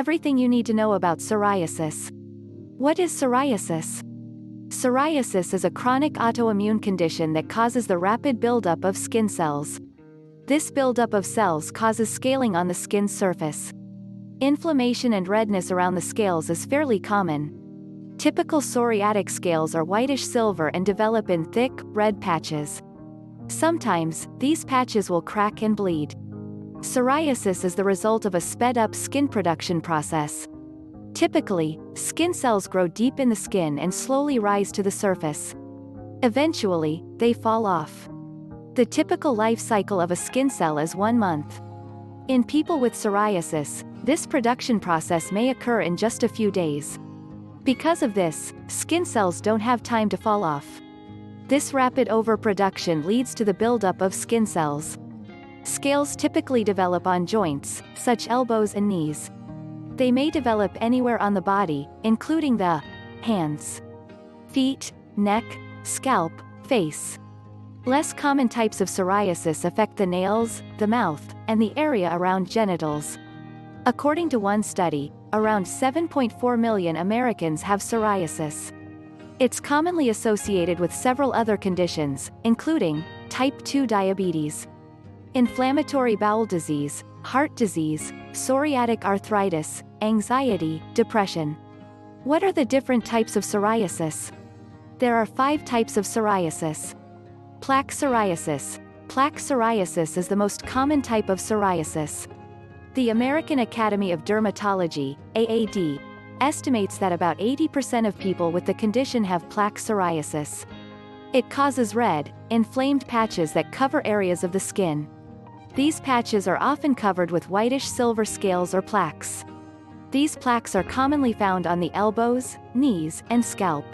Everything you need to know about psoriasis. What is psoriasis? Psoriasis is a chronic autoimmune condition that causes the rapid buildup of skin cells. This buildup of cells causes scaling on the skin's surface. Inflammation and redness around the scales is fairly common. Typical psoriatic scales are whitish-silver and develop in thick, red patches. Sometimes, these patches will crack and bleed. Psoriasis is the result of a sped-up skin production process. Typically, skin cells grow deep in the skin and slowly rise to the surface. Eventually, they fall off. The typical life cycle of a skin cell is 1 month. In people with psoriasis, this production process may occur in just a few days. Because of this, skin cells don't have time to fall off. This rapid overproduction leads to the buildup of skin cells. Scales typically develop on joints, such as elbows and knees. They may develop anywhere on the body, including the hands, feet, neck, scalp, face. Less common types of psoriasis affect the nails, the mouth, and the area around genitals. According to one study, around 7.4 million Americans have psoriasis. It's commonly associated with several other conditions, including type 2 diabetes, inflammatory bowel disease, heart disease, psoriatic arthritis, anxiety, depression. What are the different types of psoriasis? There are 5 types of psoriasis. Plaque psoriasis. Plaque psoriasis is the most common type of psoriasis. The American Academy of Dermatology, AAD, estimates that about 80% of people with the condition have plaque psoriasis. It causes red, inflamed patches that cover areas of the skin. These patches are often covered with whitish-silver scales or plaques. These plaques are commonly found on the elbows, knees, and scalp.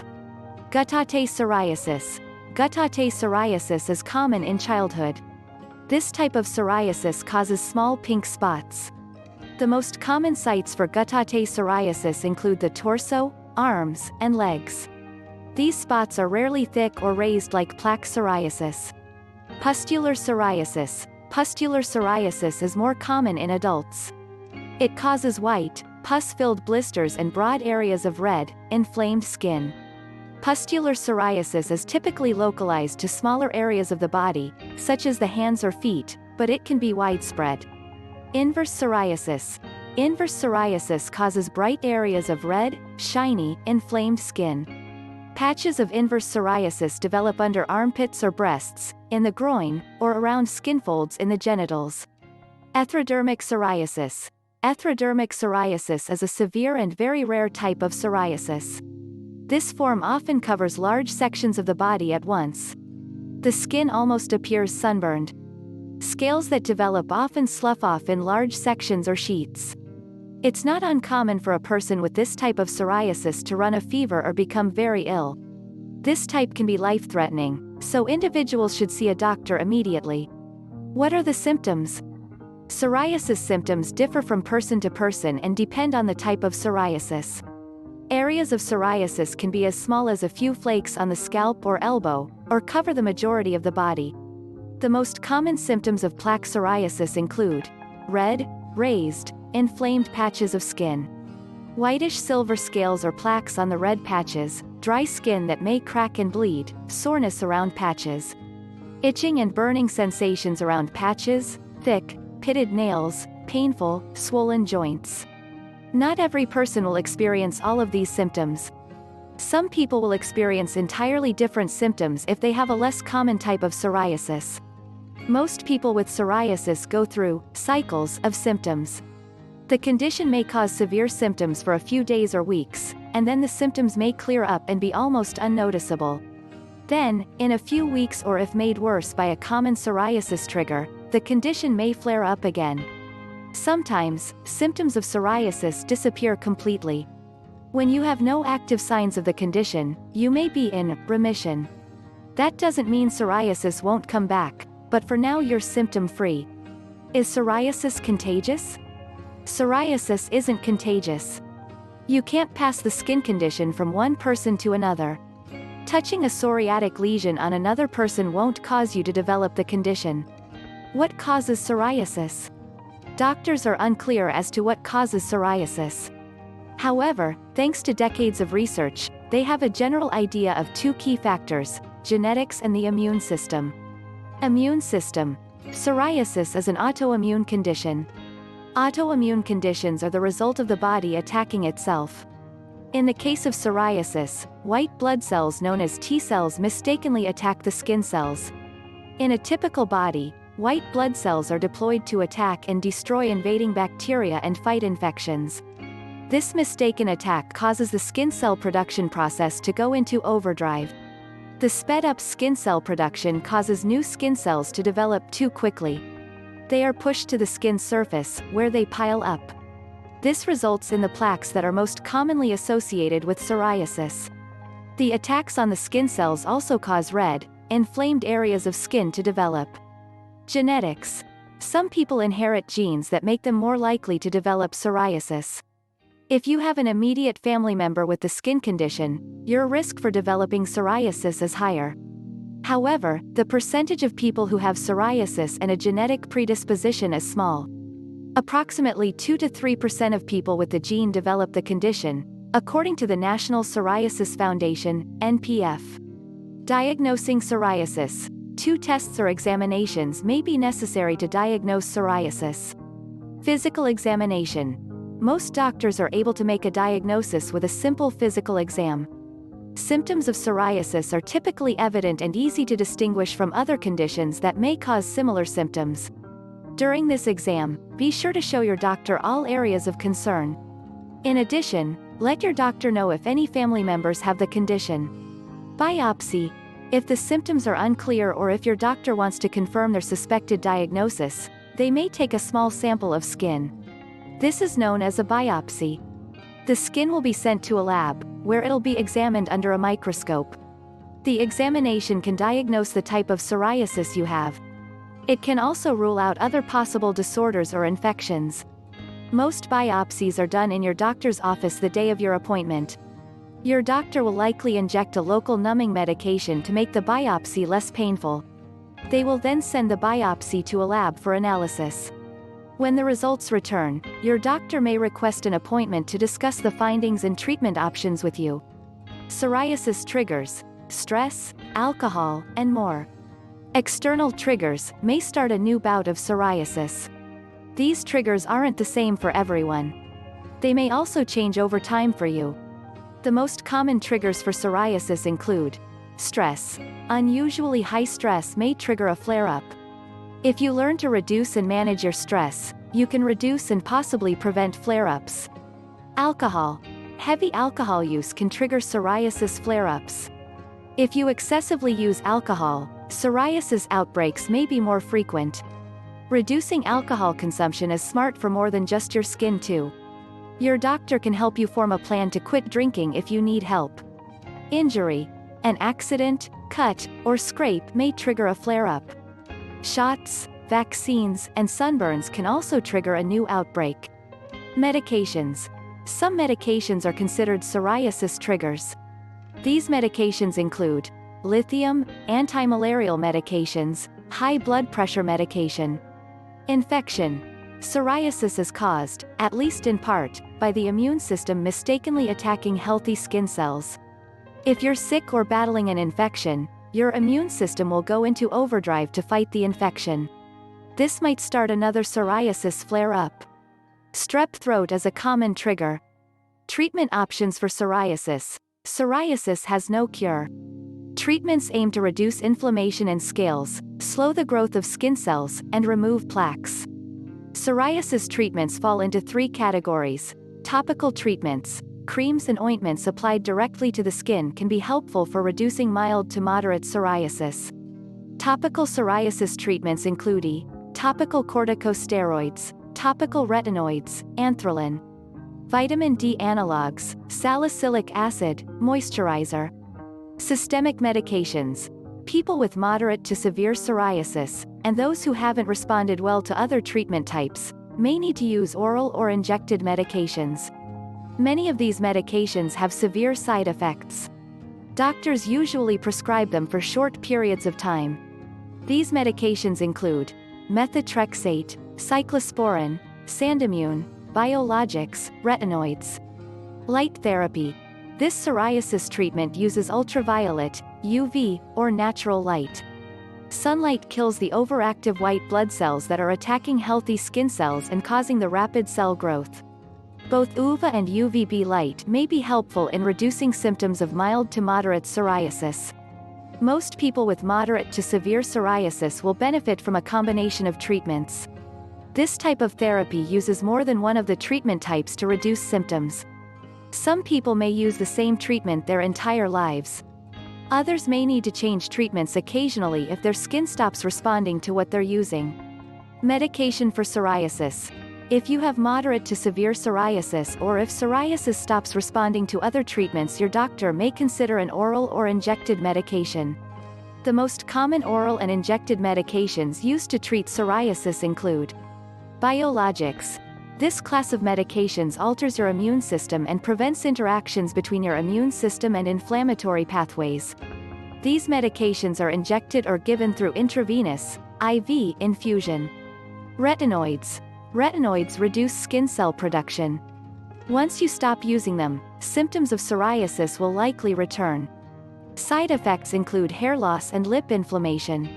Guttate psoriasis. Guttate psoriasis is common in childhood. This type of psoriasis causes small pink spots. The most common sites for guttate psoriasis include the torso, arms, and legs. These spots are rarely thick or raised like plaque psoriasis. Pustular psoriasis. Pustular psoriasis is more common in adults. It causes white, pus-filled blisters and broad areas of red, inflamed skin. Pustular psoriasis is typically localized to smaller areas of the body, such as the hands or feet, but it can be widespread. Inverse psoriasis. Inverse psoriasis causes bright areas of red, shiny, inflamed skin. Patches of inverse psoriasis develop under armpits or breasts, in the groin, or around skin folds in the genitals. Ectodermic psoriasis. Ectodermic psoriasis is a severe and very rare type of psoriasis. This form often covers large sections of the body at once. The skin almost appears sunburned. Scales that develop often slough off in large sections or sheets. It's not uncommon for a person with this type of psoriasis to run a fever or become very ill. This type can be life-threatening, so individuals should see a doctor immediately. What are the symptoms? Psoriasis symptoms differ from person to person and depend on the type of psoriasis. Areas of psoriasis can be as small as a few flakes on the scalp or elbow, or cover the majority of the body. The most common symptoms of plaque psoriasis include red, raised, inflamed patches of skin, whitish-silver scales or plaques on the red patches, dry skin that may crack and bleed, soreness around patches, itching and burning sensations around patches, thick, pitted nails, painful, swollen joints. Not every person will experience all of these symptoms. Some people will experience entirely different symptoms if they have a less common type of psoriasis. Most people with psoriasis go through cycles of symptoms. The condition may cause severe symptoms for a few days or weeks, and then the symptoms may clear up and be almost unnoticeable. Then, in a few weeks or if made worse by a common psoriasis trigger, the condition may flare up again. Sometimes, symptoms of psoriasis disappear completely. When you have no active signs of the condition, you may be in remission. That doesn't mean psoriasis won't come back, but for now you're symptom-free. Is psoriasis contagious? Psoriasis isn't contagious. You can't pass the skin condition from one person to another. Touching a psoriatic lesion on another person won't cause you to develop the condition. What causes psoriasis? Doctors are unclear as to what causes psoriasis. However, thanks to decades of research, they have a general idea of two key factors: genetics and the immune system. Immune system. Psoriasis is an autoimmune condition. Autoimmune conditions are the result of the body attacking itself. In the case of psoriasis, white blood cells known as T cells mistakenly attack the skin cells. In a typical body, white blood cells are deployed to attack and destroy invading bacteria and fight infections. This mistaken attack causes the skin cell production process to go into overdrive. The sped-up skin cell production causes new skin cells to develop too quickly. They are pushed to the skin surface, where they pile up. This results in the plaques that are most commonly associated with psoriasis. The attacks on the skin cells also cause red, inflamed areas of skin to develop. Genetics. Some people inherit genes that make them more likely to develop psoriasis. If you have an immediate family member with the skin condition, your risk for developing psoriasis is higher. However, the percentage of people who have psoriasis and a genetic predisposition is small. Approximately 2 to 3% of people with the gene develop the condition, according to the National Psoriasis Foundation, NPF. Diagnosing psoriasis. 2 tests or examinations may be necessary to diagnose psoriasis. Physical examination. Most doctors are able to make a diagnosis with a simple physical exam. Symptoms of psoriasis are typically evident and easy to distinguish from other conditions that may cause similar symptoms. During this exam, be sure to show your doctor all areas of concern. In addition, let your doctor know if any family members have the condition. Biopsy. If the symptoms are unclear or if your doctor wants to confirm their suspected diagnosis, they may take a small sample of skin. This is known as a biopsy. The skin will be sent to a lab, where it'll be examined under a microscope. The examination can diagnose the type of psoriasis you have. It can also rule out other possible disorders or infections. Most biopsies are done in your doctor's office the day of your appointment. Your doctor will likely inject a local numbing medication to make the biopsy less painful. They will then send the biopsy to a lab for analysis. When the results return, your doctor may request an appointment to discuss the findings and treatment options with you. Psoriasis triggers: stress, alcohol, and more. External triggers may start a new bout of psoriasis. These triggers aren't the same for everyone. They may also change over time for you. The most common triggers for psoriasis include stress. Unusually high stress may trigger a flare-up. If you learn to reduce and manage your stress, you can reduce and possibly prevent flare-ups. Alcohol. Heavy alcohol use can trigger psoriasis flare-ups. If you excessively use alcohol, psoriasis outbreaks may be more frequent. Reducing alcohol consumption is smart for more than just your skin too. Your doctor can help you form a plan to quit drinking if you need help. Injury. An accident, cut, or scrape may trigger a flare-up. Shots, vaccines, and sunburns can also trigger a new outbreak. Medications. Some medications are considered psoriasis triggers. These medications include lithium, anti-malarial medications, high blood pressure medication. Infection. Psoriasis is caused, at least in part, by the immune system mistakenly attacking healthy skin cells. If you're sick or battling an infection, your immune system will go into overdrive to fight the infection. This might start another psoriasis flare-up. Strep throat is a common trigger. Treatment options for psoriasis. Psoriasis has no cure. Treatments aim to reduce inflammation in scales, slow the growth of skin cells, and remove plaques. Psoriasis treatments fall into 3 categories. Topical treatments. Creams and ointments applied directly to the skin can be helpful for reducing mild to moderate psoriasis. Topical psoriasis treatments include topical corticosteroids, topical retinoids, anthralin, vitamin D analogs, salicylic acid, moisturizer. Systemic medications. People with moderate to severe psoriasis, and those who haven't responded well to other treatment types, may need to use oral or injected medications. Many of these medications have severe side effects. Doctors usually prescribe them for short periods of time. These medications include methotrexate, cyclosporin, Sandimmune, biologics, retinoids. Light therapy. This psoriasis treatment uses ultraviolet, UV, or natural light. Sunlight kills the overactive white blood cells that are attacking healthy skin cells and causing the rapid cell growth. Both UVA and UVB light may be helpful in reducing symptoms of mild to moderate psoriasis. Most people with moderate to severe psoriasis will benefit from a combination of treatments. This type of therapy uses more than one of the treatment types to reduce symptoms. Some people may use the same treatment their entire lives. Others may need to change treatments occasionally if their skin stops responding to what they're using. Medication for psoriasis. If you have moderate to severe psoriasis or if psoriasis stops responding to other treatments, your doctor may consider an oral or injected medication. The most common oral and injected medications used to treat psoriasis include biologics. This class of medications alters your immune system and prevents interactions between your immune system and inflammatory pathways. These medications are injected or given through intravenous, IV, infusion. Retinoids. Retinoids reduce skin cell production. Once you stop using them, symptoms of psoriasis will likely return. Side effects include hair loss and lip inflammation.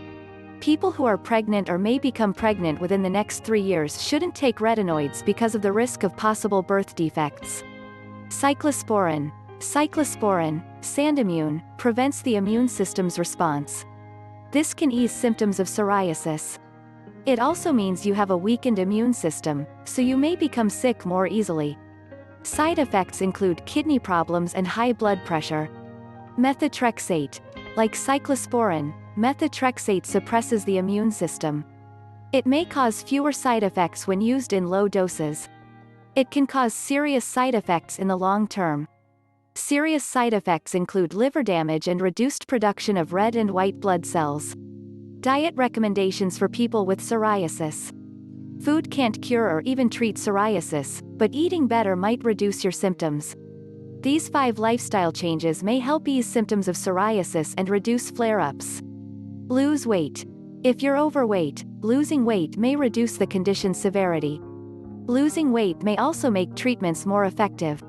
People who are pregnant or may become pregnant within the next 3 years shouldn't take retinoids because of the risk of possible birth defects. Cyclosporin. Cyclosporin, Sandimmune, prevents the immune system's response. This can ease symptoms of psoriasis. It also means you have a weakened immune system, so you may become sick more easily. Side effects include kidney problems and high blood pressure. Methotrexate. Like cyclosporin, methotrexate suppresses the immune system. It may cause fewer side effects when used in low doses. It can cause serious side effects in the long term. Serious side effects include liver damage and reduced production of red and white blood cells. Diet recommendations for people with psoriasis. Food can't cure or even treat psoriasis, but eating better might reduce your symptoms. These 5 lifestyle changes may help ease symptoms of psoriasis and reduce flare-ups. Lose weight. If you're overweight, losing weight may reduce the condition's severity. Losing weight may also make treatments more effective.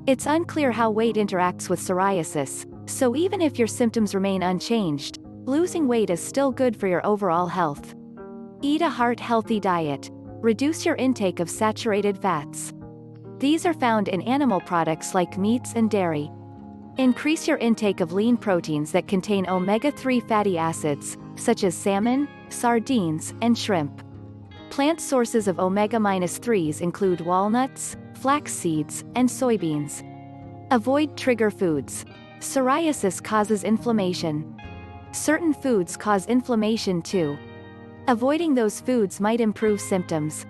It's unclear how weight interacts with psoriasis, so even if your symptoms remain unchanged, losing weight is still good for your overall health. Eat a heart-healthy diet. Reduce your intake of saturated fats. These are found in animal products like meats and dairy. Increase your intake of lean proteins that contain omega-3 fatty acids, such as salmon, sardines, and shrimp. Plant sources of omega-3s include walnuts, flax seeds, and soybeans. Avoid trigger foods. Psoriasis causes inflammation. Certain foods cause inflammation too. Avoiding those foods might improve symptoms.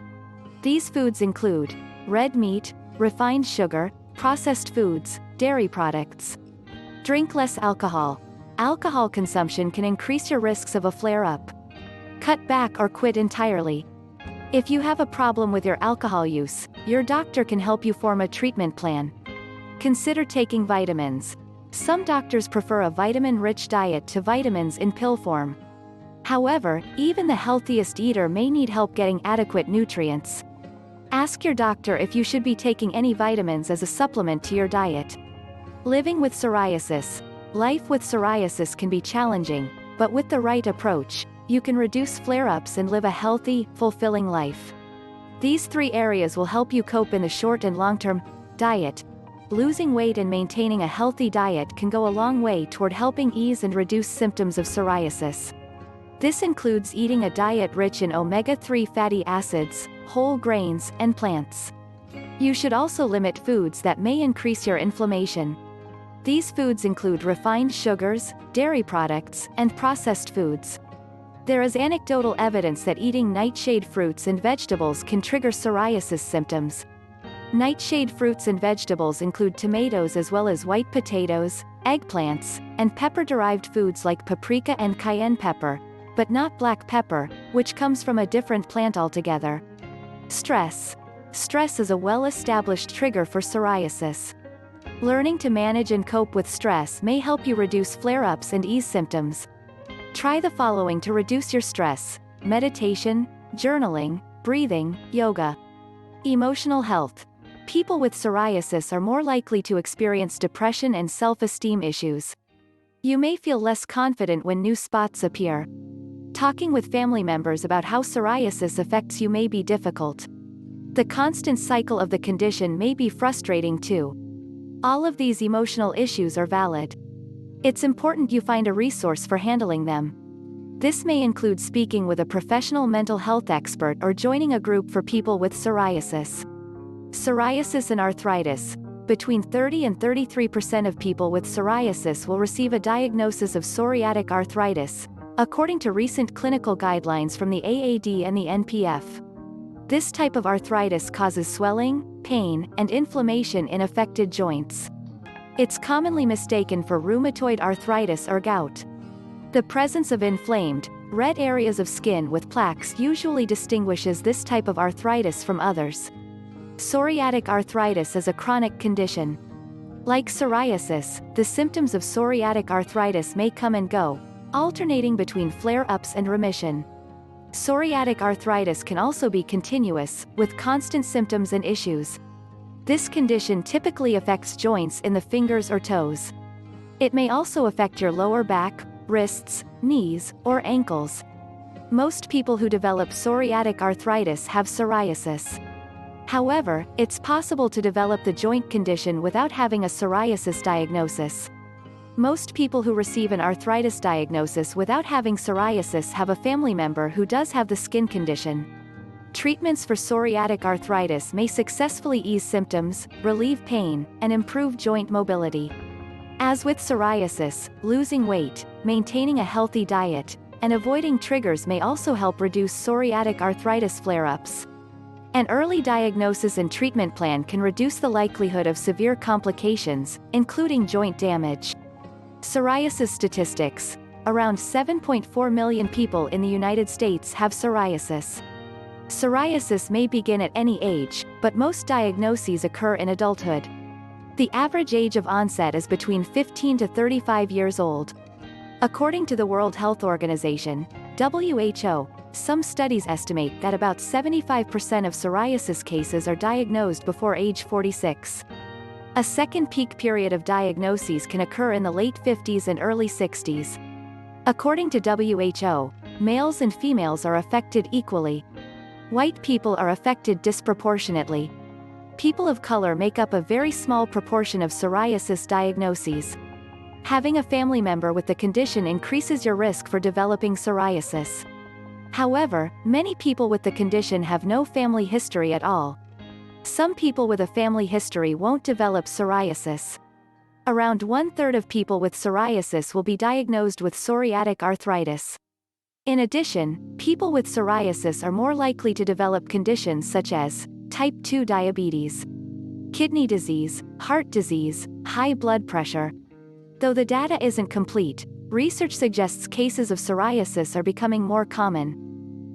These foods include red meat, refined sugar, processed foods, dairy products. Drink less alcohol. Alcohol consumption can increase your risks of a flare-up. Cut back or quit entirely. If you have a problem with your alcohol use, your doctor can help you form a treatment plan. Consider taking vitamins. Some doctors prefer a vitamin-rich diet to vitamins in pill form. However, even the healthiest eater may need help getting adequate nutrients. Ask your doctor if you should be taking any vitamins as a supplement to your diet. Living with psoriasis. Life with psoriasis can be challenging, but with the right approach, you can reduce flare-ups and live a healthy, fulfilling life. These 3 areas will help you cope in the short and long term. Diet. Losing weight and maintaining a healthy diet can go a long way toward helping ease and reduce symptoms of psoriasis. This includes eating a diet rich in omega-3 fatty acids, whole grains, and plants. You should also limit foods that may increase your inflammation. These foods include refined sugars, dairy products, and processed foods. There is anecdotal evidence that eating nightshade fruits and vegetables can trigger psoriasis symptoms. Nightshade fruits and vegetables include tomatoes as well as white potatoes, eggplants, and pepper-derived foods like paprika and cayenne pepper, but not black pepper, which comes from a different plant altogether. Stress. Stress is a well-established trigger for psoriasis. Learning to manage and cope with stress may help you reduce flare-ups and ease symptoms. Try the following to reduce your stress: meditation, journaling, breathing, yoga. Emotional health. People with psoriasis are more likely to experience depression and self-esteem issues. You may feel less confident when new spots appear. Talking with family members about how psoriasis affects you may be difficult. The constant cycle of the condition may be frustrating too. All of these emotional issues are valid. It's important you find a resource for handling them. This may include speaking with a professional mental health expert or joining a group for people with psoriasis. Psoriasis and arthritis. Between 30 and 33% of people with psoriasis will receive a diagnosis of psoriatic arthritis, according to recent clinical guidelines from the AAD and the NPF. This type of arthritis causes swelling, pain, and inflammation in affected joints. It's commonly mistaken for rheumatoid arthritis or gout. The presence of inflamed, red areas of skin with plaques usually distinguishes this type of arthritis from others. Psoriatic arthritis is a chronic condition. Like psoriasis, the symptoms of psoriatic arthritis may come and go, alternating between flare-ups and remission. Psoriatic arthritis can also be continuous, with constant symptoms and issues. This condition typically affects joints in the fingers or toes. It may also affect your lower back, wrists, knees, or ankles. Most people who develop psoriatic arthritis have psoriasis. However, it's possible to develop the joint condition without having a psoriasis diagnosis. Most people who receive an arthritis diagnosis without having psoriasis have a family member who does have the skin condition. Treatments for psoriatic arthritis may successfully ease symptoms, relieve pain, and improve joint mobility. As with psoriasis, losing weight, maintaining a healthy diet, and avoiding triggers may also help reduce psoriatic arthritis flare-ups. An early diagnosis and treatment plan can reduce the likelihood of severe complications, including joint damage. Psoriasis statistics. Around 7.4 million people in the United States have psoriasis. Psoriasis may begin at any age, but most diagnoses occur in adulthood. The average age of onset is between 15 to 35 years old. According to the World Health Organization, WHO, some studies estimate that about 75% of psoriasis cases are diagnosed before age 46. A second peak period of diagnoses can occur in the late 50s and early 60s. According to WHO, males and females are affected equally. White people are affected disproportionately. People of color make up a very small proportion of psoriasis diagnoses. Having a family member with the condition increases your risk for developing psoriasis. However, many people with the condition have no family history at all. Some people with a family history won't develop psoriasis. Around 1/3 of people with psoriasis will be diagnosed with psoriatic arthritis. In addition, people with psoriasis are more likely to develop conditions such as type 2 diabetes, kidney disease, heart disease, high blood pressure. Though the data isn't complete, research suggests cases of psoriasis are becoming more common.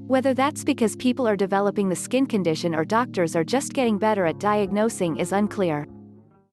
Whether that's because people are developing the skin condition or doctors are just getting better at diagnosing is unclear.